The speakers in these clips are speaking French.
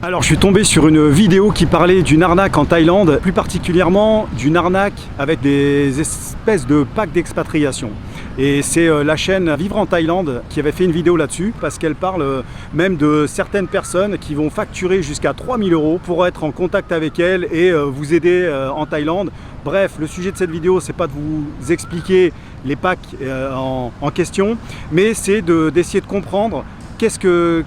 Alors je suis tombé sur une vidéo qui parlait d'une arnaque en Thaïlande, plus particulièrement d'une arnaque avec des espèces de packs d'expatriation. Et c'est la chaîne Vivre en Thaïlande qui avait fait une vidéo là-dessus parce qu'elle parle même de certaines personnes qui vont facturer jusqu'à 3000 € pour être en contact avec elles et vous aider en Thaïlande. Bref, le sujet de cette vidéo, c'est pas de vous expliquer les packs en question, mais c'est d'essayer de comprendre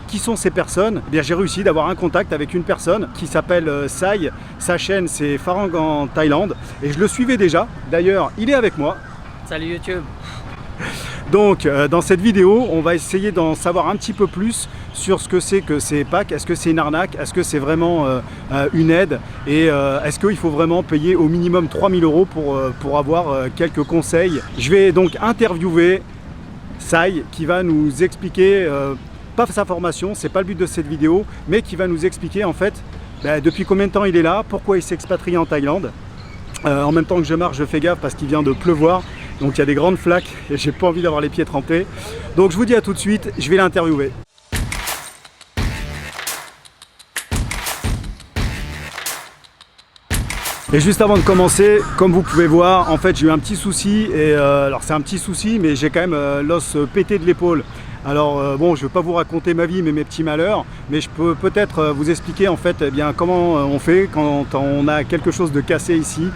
qui sont ces personnes. Eh bien, j'ai réussi d'avoir un contact avec une personne qui s'appelle Sai. Sa chaîne, c'est Pharang en Thaïlande. Et je le suivais déjà. D'ailleurs, il est avec moi. Salut YouTube. Donc, dans cette vidéo, on va essayer d'en savoir un petit peu plus sur ce que c'est que ces packs. Est-ce que c'est une arnaque? Est-ce que c'est vraiment une aide? Et est-ce qu'il faut vraiment payer au minimum 3000 € pour avoir quelques conseils? Je vais donc interviewer Sai qui va nous expliquer pas sa formation, c'est pas le but de cette vidéo, mais qui va nous expliquer en fait depuis combien de temps il est là, pourquoi il s'est expatrié en Thaïlande. En même temps que je marche, je fais gaffe parce qu'il vient de pleuvoir, donc il y a des grandes flaques et j'ai pas envie d'avoir les pieds trempés. Donc je vous dis à tout de suite, je vais l'interviewer. Et juste avant de commencer, comme vous pouvez voir, en fait j'ai eu un petit souci, et alors c'est un petit souci, mais j'ai quand même l'os pété de l'épaule. Alors bon, je ne vais pas vous raconter ma vie mais mes petits malheurs, mais je peux peut-être vous expliquer en fait comment on fait quand on a quelque chose de cassé ici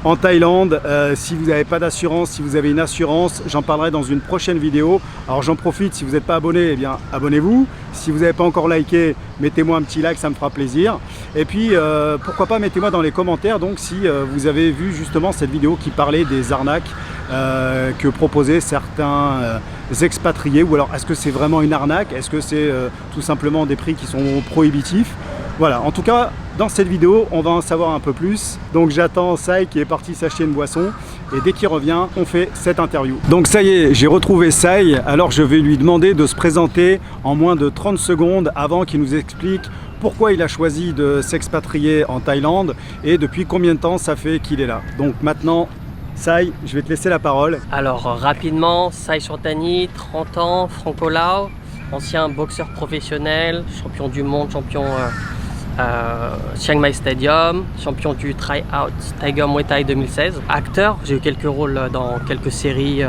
en Thaïlande. Si vous n'avez pas d'assurance, si vous avez une assurance, j'en parlerai dans une prochaine vidéo. Alors j'en profite, si vous n'êtes pas abonné, eh bien abonnez-vous. Si vous n'avez pas encore liké, mettez-moi un petit like, ça me fera plaisir. Et puis pourquoi pas, mettez-moi dans les commentaires donc si vous avez vu justement cette vidéo qui parlait des arnaques que proposaient certains expatriés, ou alors est-ce que c'est vraiment une arnaque, est-ce que c'est tout simplement des prix qui sont prohibitifs. Voilà, en tout cas, dans cette vidéo, on va en savoir un peu plus. Donc j'attends Sai qui est parti s'acheter une boisson. Et dès qu'il revient, on fait cette interview. Donc ça y est, j'ai retrouvé Sai. Alors je vais lui demander de se présenter en moins de 30 secondes avant qu'il nous explique pourquoi il a choisi de s'expatrier en Thaïlande et depuis combien de temps ça fait qu'il est là. Donc maintenant, Sai, je vais te laisser la parole. Alors rapidement, Sai Chantani, 30 ans, franco-lao, ancien boxeur professionnel, champion du monde, champion Chiang Mai Stadium, champion du Tryout Tiger Muay Thai 2016. Acteur, j'ai eu quelques rôles dans quelques séries,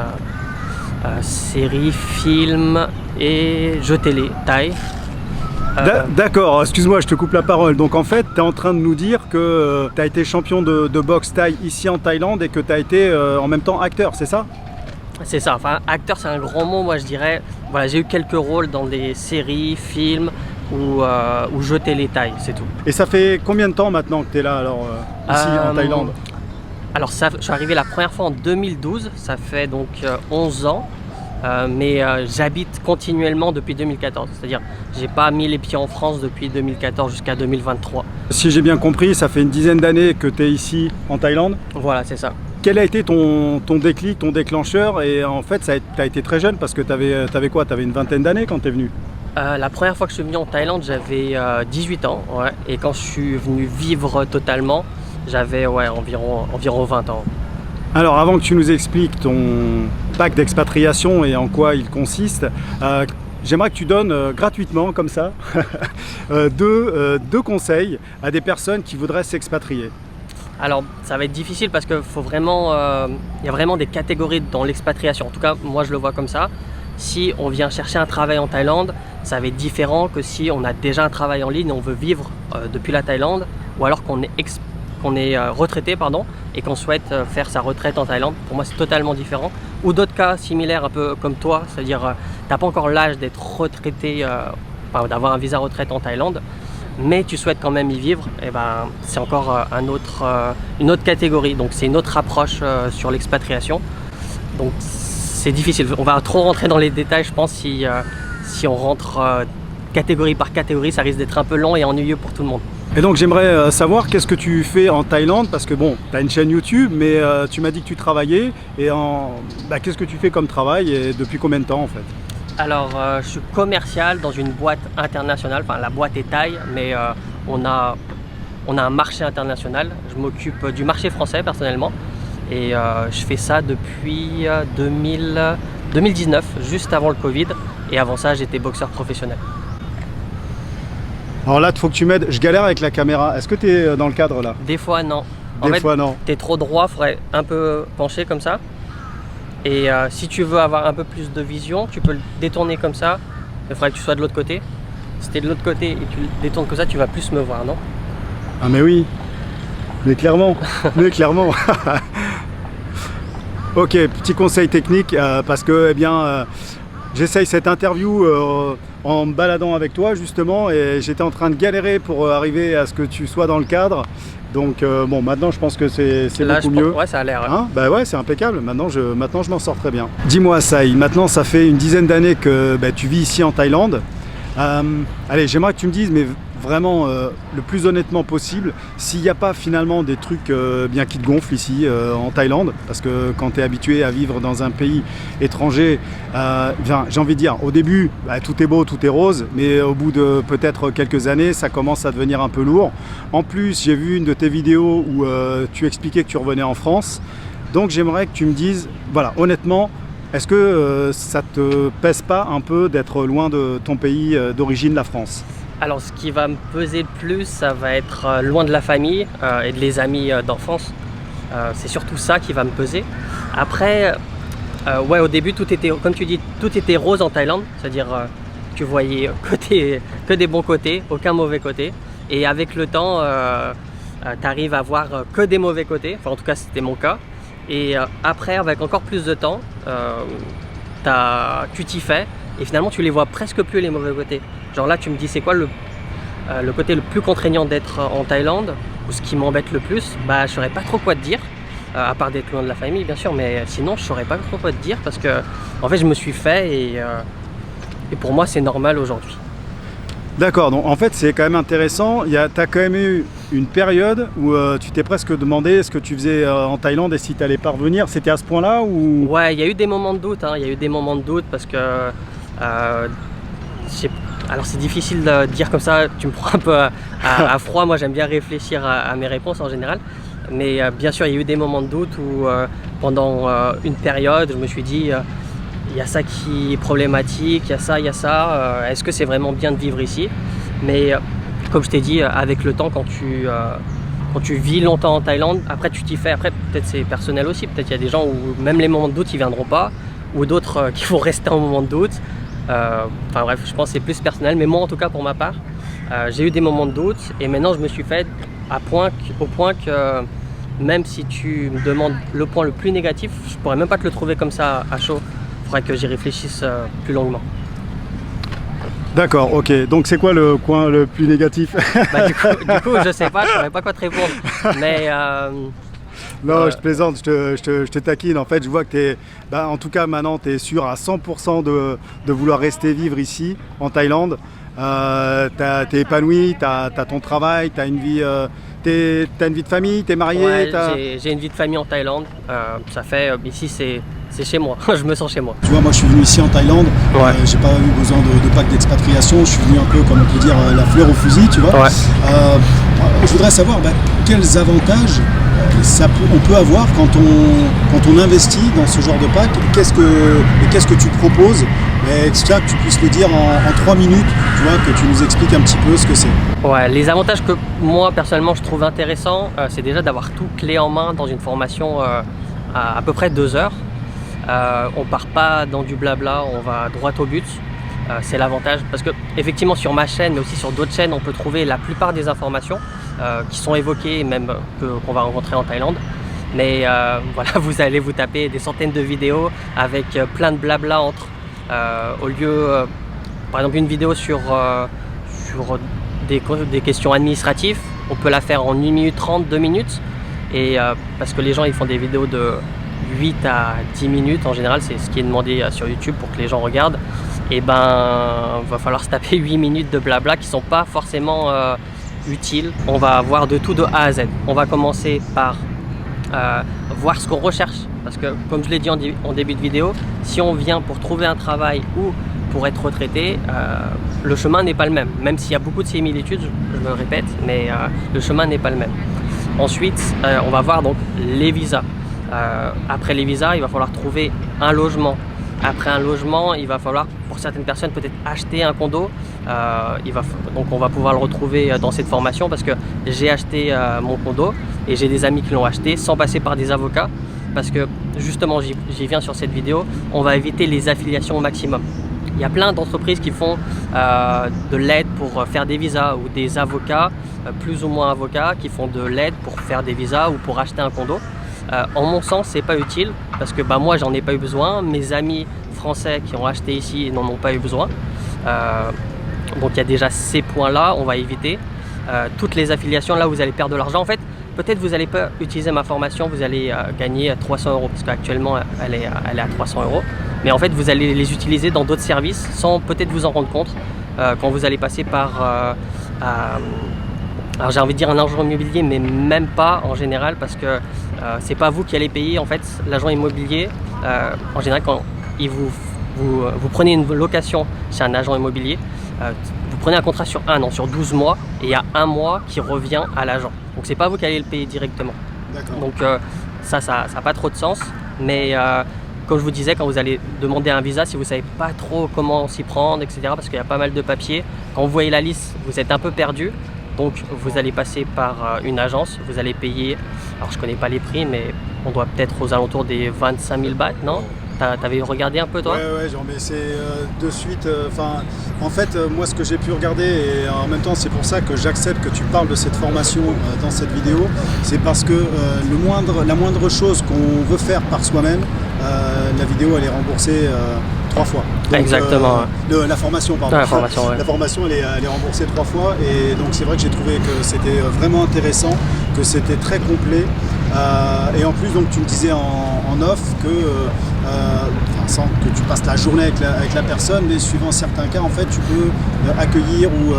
films et jeux télé thaï. D'accord, excuse-moi, je te coupe la parole. Donc en fait, tu es en train de nous dire que tu as été champion de boxe thaï ici en Thaïlande et que tu as été en même temps acteur, c'est ça? C'est ça, enfin acteur c'est un grand mot, moi je dirais. Voilà, j'ai eu quelques rôles dans des séries, films ou jeux télé thaï, c'est tout. Et ça fait combien de temps maintenant que tu es là alors ici en Thaïlande? Alors je suis arrivé la première fois en 2012, ça fait donc 11 ans. Mais j'habite continuellement depuis 2014, c'est-à-dire j'ai pas mis les pieds en France depuis 2014 jusqu'à 2023. Si j'ai bien compris, ça fait une dizaine d'années que tu es ici en Thaïlande? Voilà, c'est ça. Quel a été ton déclic, ton déclencheur? Et en fait, tu as été très jeune parce que tu avais quoi? Tu avais une vingtaine d'années quand tu es venu? La première fois que je suis venu en Thaïlande, j'avais 18 ans, ouais. Et quand je suis venu vivre totalement, j'avais environ 20 ans. Alors avant que tu nous expliques ton pack d'expatriation et en quoi il consiste, j'aimerais que tu donnes gratuitement comme ça deux conseils à des personnes qui voudraient s'expatrier. Alors ça va être difficile parce que il y a vraiment des catégories dans l'expatriation. En tout cas moi je le vois comme ça. Si on vient chercher un travail en Thaïlande, ça va être différent que si on a déjà un travail en ligne et on veut vivre depuis la Thaïlande, ou alors qu'on est retraité et qu'on souhaite faire sa retraite en Thaïlande. Pour moi c'est totalement différent. Ou d'autres cas similaires un peu comme toi, c'est-à-dire t'as pas encore l'âge d'être retraité, d'avoir un visa retraite en Thaïlande, mais tu souhaites quand même y vivre, et ben c'est encore une autre catégorie, donc c'est une autre approche sur l'expatriation. Donc c'est difficile, on va trop rentrer dans les détails je pense si on rentre catégorie par catégorie, ça risque d'être un peu long et ennuyeux pour tout le monde. Et donc j'aimerais savoir qu'est-ce que tu fais en Thaïlande, parce que bon, tu as une chaîne YouTube, mais tu m'as dit que tu travaillais, et qu'est-ce que tu fais comme travail et depuis combien de temps en fait? Alors je suis commercial dans une boîte internationale, enfin la boîte est thaï, mais on a un marché international. Je m'occupe du marché français personnellement, et je fais ça depuis 2019, juste avant le Covid, et avant ça j'étais boxeur professionnel. Alors là, il faut que tu m'aides. Je galère avec la caméra. Est-ce que tu es dans le cadre là? Des fois, non. Des fois, non. Tu es trop droit, il faudrait un peu pencher comme ça. Et si tu veux avoir un peu plus de vision, tu peux le détourner comme ça. Il faudrait que tu sois de l'autre côté. Si tu es de l'autre côté et tu le détournes comme ça, tu vas plus me voir, non? Ah mais oui. Mais clairement. Mais clairement. Ok, petit conseil technique parce que eh bien, j'essaye cette interview en me baladant avec toi justement et j'étais en train de galérer pour arriver à ce que tu sois dans le cadre. Donc bon, maintenant je pense que c'est beaucoup mieux. Ouais, ça a l'air. Hein, bah ouais, c'est impeccable. Maintenant je m'en sors très bien. Dis-moi, Saï, maintenant ça fait une dizaine d'années que tu vis ici en Thaïlande. Allez, j'aimerais que tu me dises, mais vraiment le plus honnêtement possible, s'il n'y a pas finalement des trucs bien qui te gonflent ici en Thaïlande, parce que quand tu es habitué à vivre dans un pays étranger, j'ai envie de dire, au début, tout est beau, tout est rose, mais au bout de peut-être quelques années, ça commence à devenir un peu lourd. En plus, j'ai vu une de tes vidéos où tu expliquais que tu revenais en France, donc j'aimerais que tu me dises, voilà, honnêtement, est-ce que ça te pèse pas un peu d'être loin de ton pays d'origine, la France? Alors, ce qui va me peser le plus, ça va être loin de la famille et de les amis d'enfance. C'est surtout ça qui va me peser. Après, ouais, au début, tout était, comme tu dis, tout était rose en Thaïlande. C'est-à-dire, tu voyais que des bons côtés, aucun mauvais côté. Et avec le temps, tu arrives à voir que des mauvais côtés. Enfin, en tout cas, c'était mon cas. Et après, avec encore plus de temps, tu t'y fais. Et finalement, tu les vois presque plus les mauvais côtés. Genre là, tu me dis, c'est quoi le côté le plus contraignant d'être en Thaïlande, ou ce qui m'embête le plus? Bah, je saurais pas trop quoi te dire, à part d'être loin de la famille, bien sûr, mais sinon, je saurais pas trop quoi te dire parce que, en fait, je me suis fait et pour moi, c'est normal aujourd'hui. D'accord, donc en fait, c'est quand même intéressant. Tu as quand même eu une période où tu t'es presque demandé ce que tu faisais en Thaïlande et si tu allais pas revenir. C'était à ce point-là ou... Ouais, il y a eu des moments de doute, hein. Il y a eu des moments de doute parce que alors c'est difficile de dire comme ça, tu me prends un peu à froid, moi j'aime bien réfléchir à mes réponses en général. Mais bien sûr il y a eu des moments de doute où pendant une période je me suis dit il y a ça qui est problématique, il y a ça, est-ce que c'est vraiment bien de vivre ici? Mais comme je t'ai dit, avec le temps quand tu vis longtemps en Thaïlande, après tu t'y fais, après peut-être c'est personnel aussi, peut-être il y a des gens où même les moments de doute ils viendront pas, ou d'autres qui vont rester en moment de doute. Enfin bref, je pense que c'est plus personnel, mais moi en tout cas pour ma part, j'ai eu des moments de doute et maintenant je me suis fait au point que même si tu me demandes le point le plus négatif, je pourrais même pas te le trouver comme ça à chaud. Il faudrait que j'y réfléchisse plus longuement. D'accord, ok. Donc c'est quoi le coin le plus négatif? Bah, du coup, je sais pas, je saurais pas quoi te répondre. Mais non, je plaisante, je te taquine. En fait, je vois que tu es, en tout cas maintenant, tu es sûr à 100% de vouloir rester vivre ici, en Thaïlande. T'es épanoui, t'as ton travail, t'as une vie, t'as une vie de famille, t'es marié. Ouais, j'ai une vie de famille en Thaïlande. Ça fait, ici c'est chez moi, je me sens chez moi. Tu vois, moi je suis venu ici en Thaïlande, ouais. J'ai pas eu besoin de pack d'expatriation, je suis venu un peu, comme on peut dire, la fleur au fusil, tu vois. Ouais. Je voudrais savoir quels avantages on peut avoir quand on investit dans ce genre de pack. Qu'est-ce que tu proposes, etc., que tu puisses le dire en 3 minutes, tu vois, que tu nous expliques un petit peu ce que c'est. Ouais, les avantages que moi personnellement je trouve intéressants, c'est déjà d'avoir tout clé en main dans une formation à peu près 2 heures. On part pas dans du blabla, on va droit au but. C'est l'avantage parce que effectivement sur ma chaîne mais aussi sur d'autres chaînes on peut trouver la plupart des informations qui sont évoquées même qu'on va rencontrer en Thaïlande. Mais voilà, vous allez vous taper des centaines de vidéos avec plein de blabla entre. Au lieu, par exemple une vidéo sur des questions administratives, on peut la faire en 1 minute 30, 2 minutes. Et parce que les gens ils font des vidéos de 8 à 10 minutes en général, c'est ce qui est demandé sur YouTube pour que les gens regardent. Et va falloir se taper 8 minutes de blabla qui sont pas forcément utiles. On va voir de tout de A à Z. On va commencer par voir ce qu'on recherche. Parce que comme je l'ai dit en début de vidéo, si on vient pour trouver un travail ou pour être retraité, le chemin n'est pas le même. Même s'il y a beaucoup de similitudes, je me répète, mais le chemin n'est pas le même. Ensuite, on va voir donc les visas. Après les visas, il va falloir trouver un logement. Après un logement, il va falloir pour certaines personnes peut-être acheter un condo. Donc on va pouvoir le retrouver dans cette formation parce que j'ai acheté mon condo et j'ai des amis qui l'ont acheté sans passer par des avocats. Parce que justement, j'y viens sur cette vidéo, on va éviter les affiliations au maximum. Il y a plein d'entreprises qui font de l'aide pour faire des visas ou des avocats, plus ou moins avocats, qui font de l'aide pour faire des visas ou pour acheter un condo. En mon sens, c'est pas utile parce que moi, j'en ai pas eu besoin. Mes amis français qui ont acheté ici n'en ont pas eu besoin. Donc il y a déjà ces points-là, on va éviter. Toutes les affiliations, là, vous allez perdre de l'argent. En fait, peut-être vous n'allez pas utiliser ma formation, vous allez gagner 300 € parce qu'actuellement, elle est à 300 €. Mais en fait, vous allez les utiliser dans d'autres services sans peut-être vous en rendre compte quand vous allez passer par, alors j'ai envie de dire un agent immobilier, mais même pas en général parce que c'est pas vous qui allez payer. En fait, l'agent immobilier, en général, quand vous prenez une location chez un agent immobilier, vous prenez un contrat sur 1 an, sur 12 mois, et il y a 1 mois qui revient à l'agent. Donc c'est pas vous qui allez le payer directement. Donc ça n'a pas trop de sens. Mais comme je vous disais, quand vous allez demander un visa, si vous ne savez pas trop comment s'y prendre, etc., parce qu'il y a pas mal de papiers, quand vous voyez la liste, vous êtes un peu perdu. Donc vous allez passer par une agence, vous allez payer, alors je ne connais pas les prix, mais on doit peut-être aux alentours des 25 000 bahts, non? T'avais regardé un peu toi? Ouais, genre, mais c'est de suite, en fait, moi ce que j'ai pu regarder, et en même temps c'est pour ça que j'accepte que tu parles de cette formation dans cette vidéo, c'est parce que la moindre chose qu'on veut faire par soi-même, la vidéo elle est remboursée 3 fois. Donc, exactement. La formation, pardon. La formation, ouais. La formation elle est remboursée 3 fois, et donc c'est vrai que j'ai trouvé que c'était vraiment intéressant, que c'était très complet. Et en plus, donc, tu me disais en off que, sans que tu passes la journée avec la personne, mais suivant certains cas, en fait, tu peux accueillir ou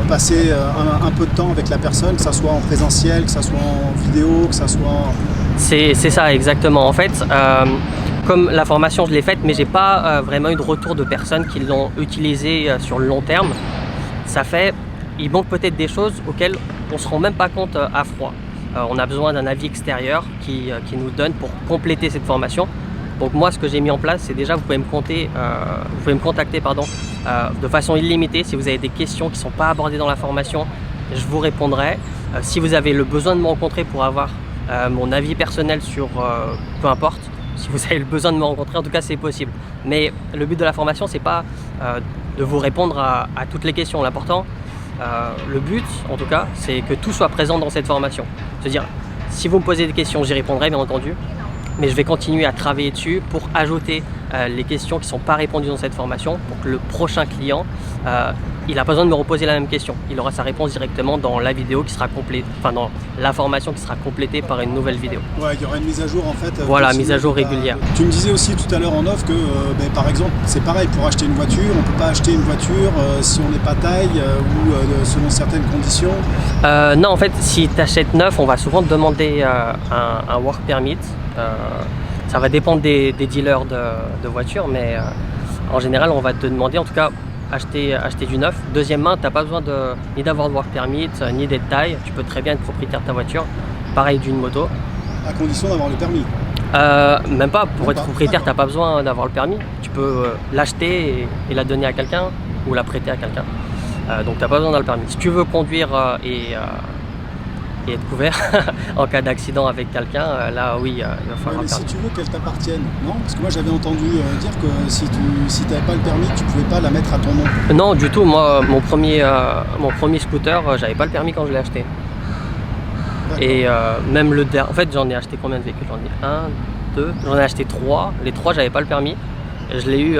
passer un peu de temps avec la personne, que ça soit en présentiel, que ça soit en vidéo, que ça soit... C'est ça, exactement. En fait, comme la formation, je l'ai faite, mais j'ai pas vraiment eu de retour de personnes qui l'ont utilisée sur le long terme. Ça fait, il manque peut-être des choses auxquelles on ne se rend même pas compte à froid. On a besoin d'un avis extérieur qui nous donne pour compléter cette formation. Donc moi, ce que j'ai mis en place, c'est déjà, vous pouvez me contacter de façon illimitée. Si vous avez des questions qui ne sont pas abordées dans la formation, je vous répondrai. Si vous avez le besoin de me rencontrer pour avoir mon avis personnel sur peu importe, si vous avez le besoin de me rencontrer, en tout cas c'est possible. Mais le but de la formation, c'est pas de vous répondre à toutes les questions. L'important, le but en tout cas, c'est que tout soit présent dans cette formation. C'est-à-dire, si vous me posez des questions, j'y répondrai bien entendu, mais je vais continuer à travailler dessus pour ajouter les questions qui ne sont pas répondues dans cette formation pour que le prochain client, il n'a pas besoin de me reposer la même question. Il aura sa réponse directement dans la vidéo qui sera complétée, enfin dans la formation qui sera complétée par une nouvelle vidéo. Ouais, il y aura une mise à jour en fait. Voilà, mise à jour régulière. Tu me disais aussi tout à l'heure en off que par exemple, c'est pareil pour acheter une voiture, on ne peut pas acheter une voiture si on n'est pas taille ou selon certaines conditions. Non, en fait, si tu achètes neuf, on va souvent te demander un work permit. Ça va dépendre des dealers de voitures, mais en général, on va te demander, en tout cas, acheter du neuf. Deuxième main, tu n'as pas besoin ni d'avoir de work permit, ni d'être taille. Tu peux très bien être propriétaire de ta voiture. Pareil d'une moto. À condition d'avoir le permis. Même pas. Pour être propriétaire, tu n'as pas besoin d'avoir le permis. Tu peux l'acheter et la donner à quelqu'un ou la prêter à quelqu'un. Donc tu n'as pas besoin d'avoir le permis. Si tu veux conduire et être couvert en cas d'accident avec quelqu'un, là oui, il va falloir mais un permis. si tu veux qu'elle t'appartienne, non? Parce que moi j'avais entendu dire que si tu n'avais pas le permis, tu pouvais pas la mettre à ton nom. Non, du tout. Moi, mon premier scooter, j'avais pas le permis quand je l'ai acheté. Et même en fait, j'en ai acheté combien de véhicules? J'en ai 1, 2, j'en ai acheté 3. Les 3, j'avais pas le permis. Je l'ai eu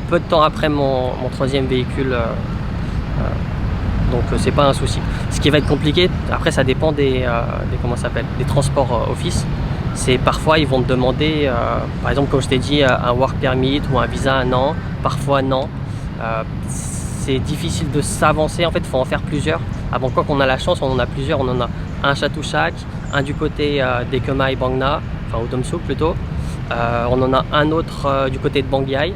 peu de temps après mon troisième véhicule. Donc c'est pas un souci. Ce qui va être compliqué, après ça dépend des transports office. C'est parfois ils vont te demander, par exemple comme je t'ai dit, un work permit ou un visa 1 an, parfois non. C'est difficile de s'avancer, en fait il faut en faire plusieurs. À Bangkok on a la chance, on en a plusieurs, on en a un Chatuchak, un du côté d'Ekemai Bang Na, enfin au Domsuk plutôt. On en a un autre du côté de Bang Yai.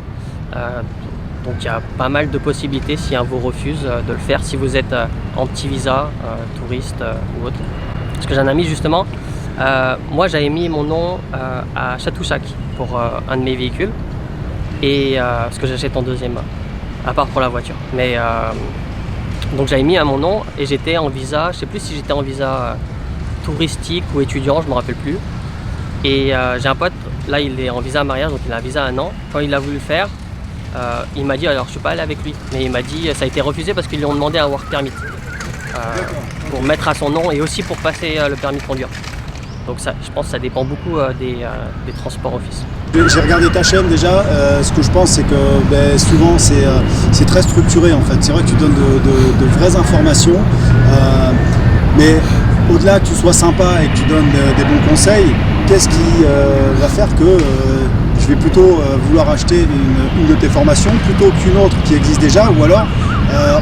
Donc il y a pas mal de possibilités si un vous refuse de le faire, si vous êtes en petit visa, touriste ou autre. Parce que j'ai un ami justement, Moi j'avais mis mon nom à Chatouchak pour un de mes véhicules, et parce que j'achète en deuxième main, à part pour la voiture. Mais donc j'avais mis à mon nom et j'étais en visa, je sais plus si j'étais en visa touristique ou étudiant, je me rappelle plus. Et j'ai un pote, là il est en visa mariage, donc il a un visa 1 an. Quand il a voulu le faire, il m'a dit, alors je suis pas allé avec lui, mais il m'a dit ça a été refusé parce qu'ils lui ont demandé un work permit pour mettre à son nom et aussi pour passer le permis de conduire. Donc ça, je pense que ça dépend beaucoup des transports office. J'ai regardé ta chaîne déjà, ce que je pense c'est que souvent c'est très structuré en fait. C'est vrai que tu donnes de vraies informations, mais au-delà que tu sois sympa et que tu donnes des bons conseils, qu'est-ce qui va faire que je vais plutôt vouloir acheter une de tes formations plutôt qu'une autre qui existe déjà, ou alors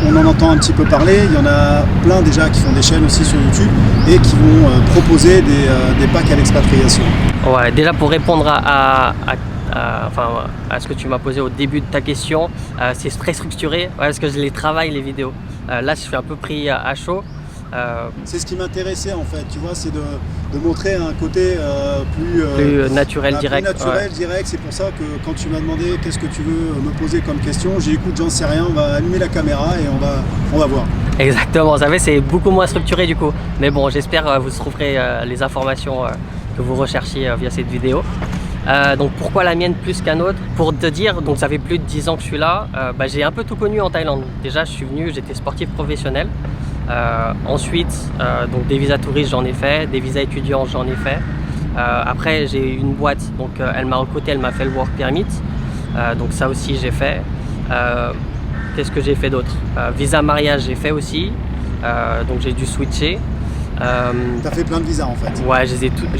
on en entend un petit peu parler, il y en a plein déjà qui font des chaînes aussi sur YouTube et qui vont proposer des packs à l'expatriation. Ouais, déjà pour répondre à ce que tu m'as posé au début de ta question, c'est très structuré, parce que je les travaille les vidéos. Là je suis un peu pris à chaud. C'est ce qui m'intéressait en fait, tu vois, c'est de montrer un côté plus naturel, direct. Plus naturel, direct. C'est pour ça que quand tu m'as demandé qu'est-ce que tu veux me poser comme question, j'ai dit écoute, j'en sais rien, on va allumer la caméra et on va voir. Exactement, vous savez, c'est beaucoup moins structuré du coup. Mais bon, j'espère vous trouverez les informations que vous recherchiez via cette vidéo. Donc pourquoi la mienne plus qu'un autre? Pour te dire, donc ça fait plus de 10 ans que je suis là, j'ai un peu tout connu en Thaïlande. Déjà je suis venu, j'étais sportif professionnel. Ensuite, donc des visas touristes j'en ai fait, des visas étudiants j'en ai fait. Après j'ai une boîte, donc elle m'a recruté, elle m'a fait le work permit, donc ça aussi j'ai fait. Qu'est-ce que j'ai fait d'autre? Visa mariage j'ai fait aussi, donc j'ai dû switcher. T'as fait plein de visas en fait? Ouais, je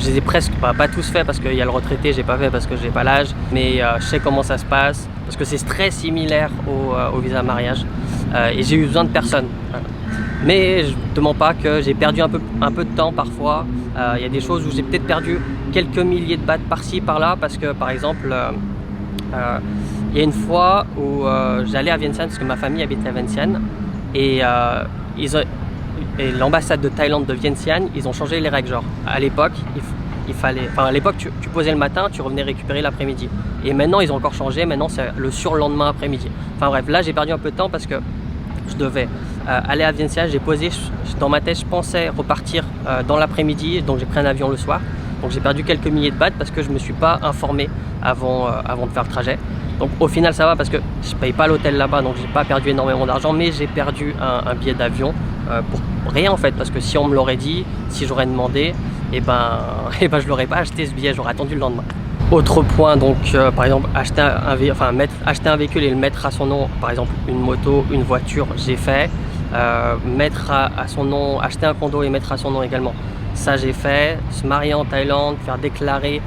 les ai presque, pas tous fait parce qu'il y a le retraité, j'ai pas fait parce que j'ai pas l'âge, mais je sais comment ça se passe parce que c'est très similaire au visa mariage et j'ai eu besoin de personne. Mais je ne te mens pas que j'ai perdu un peu de temps parfois. Il y a des choses où j'ai peut-être perdu quelques milliers de bahts par-ci, par-là, parce que par exemple, il y a une fois où j'allais à Vientiane, parce que ma famille habite à Vientiane, et l'ambassade de Thaïlande de Vientiane, ils ont changé les règles. Genre, à l'époque, à l'époque, tu posais le matin, tu revenais récupérer l'après-midi. Et maintenant, ils ont encore changé, maintenant c'est le surlendemain après-midi. Enfin bref, là j'ai perdu un peu de temps parce que je devais aller à Vientiane, j'ai posé, dans ma tête je pensais repartir dans l'après-midi, donc j'ai pris un avion le soir. Donc j'ai perdu quelques milliers de bahts parce que je ne me suis pas informé avant de faire le trajet. Donc au final ça va parce que je ne paye pas l'hôtel là-bas, donc j'ai pas perdu énormément d'argent, mais j'ai perdu un billet d'avion pour rien en fait, parce que si on me l'aurait dit, si j'aurais demandé, je ne l'aurais pas acheté ce billet, j'aurais attendu le lendemain. Autre point, donc par exemple acheter un véhicule et le mettre à son nom, par exemple une moto, une voiture, j'ai fait. Mettre à son nom, acheter un condo et mettre à son nom également, ça j'ai fait. Se marier en Thaïlande, faire déclarer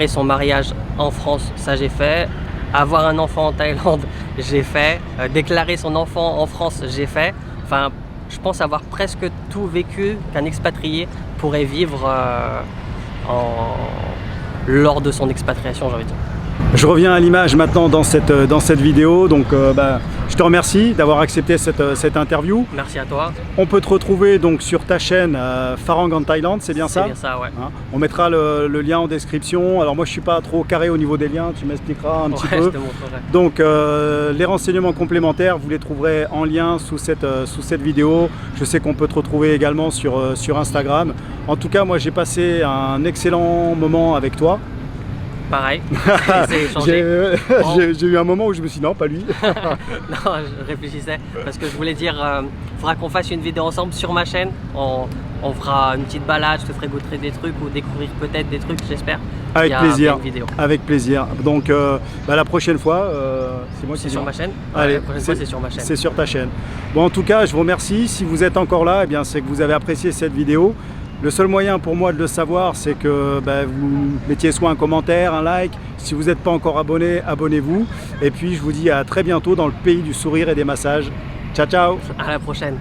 son mariage en France, ça j'ai fait. Avoir un enfant en Thaïlande, j'ai fait. Déclarer son enfant en France, j'ai fait. Enfin, je pense avoir presque tout vécu qu'un expatrié pourrait vivre lors de son expatriation, j'ai envie de dire. Je reviens à l'image maintenant dans cette vidéo, donc je te remercie d'avoir accepté cette interview. Merci à toi. On peut te retrouver donc sur ta chaîne Pharang en Thaïlande, c'est bien ça? C'est bien ça, ouais. Hein, on mettra le lien en description. Alors moi je suis pas trop carré au niveau des liens, tu m'expliqueras un petit peu. Je te montrerai. Donc les renseignements complémentaires, vous les trouverez en lien sous cette vidéo. Je sais qu'on peut te retrouver également sur Instagram. En tout cas, moi j'ai passé un excellent moment avec toi. Pareil, j'ai eu un moment où je me suis dit non, pas lui. Non, je réfléchissais parce que je voulais dire, il faudra qu'on fasse une vidéo ensemble sur ma chaîne. On fera une petite balade, je te ferai goûter des trucs ou découvrir peut-être des trucs, j'espère. Avec plaisir. Vidéo. Avec plaisir. Donc la prochaine fois, c'est moi qui c'est sur ma chaîne. Allez, la prochaine fois, c'est sur ma chaîne. C'est sur ta chaîne. Bon, en tout cas, je vous remercie. Si vous êtes encore là, eh bien, c'est que vous avez apprécié cette vidéo. Le seul moyen pour moi de le savoir, c'est que vous mettiez soit un commentaire, un like. Si vous n'êtes pas encore abonné, abonnez-vous. Et puis je vous dis à très bientôt dans le pays du sourire et des massages. Ciao, ciao! À la prochaine!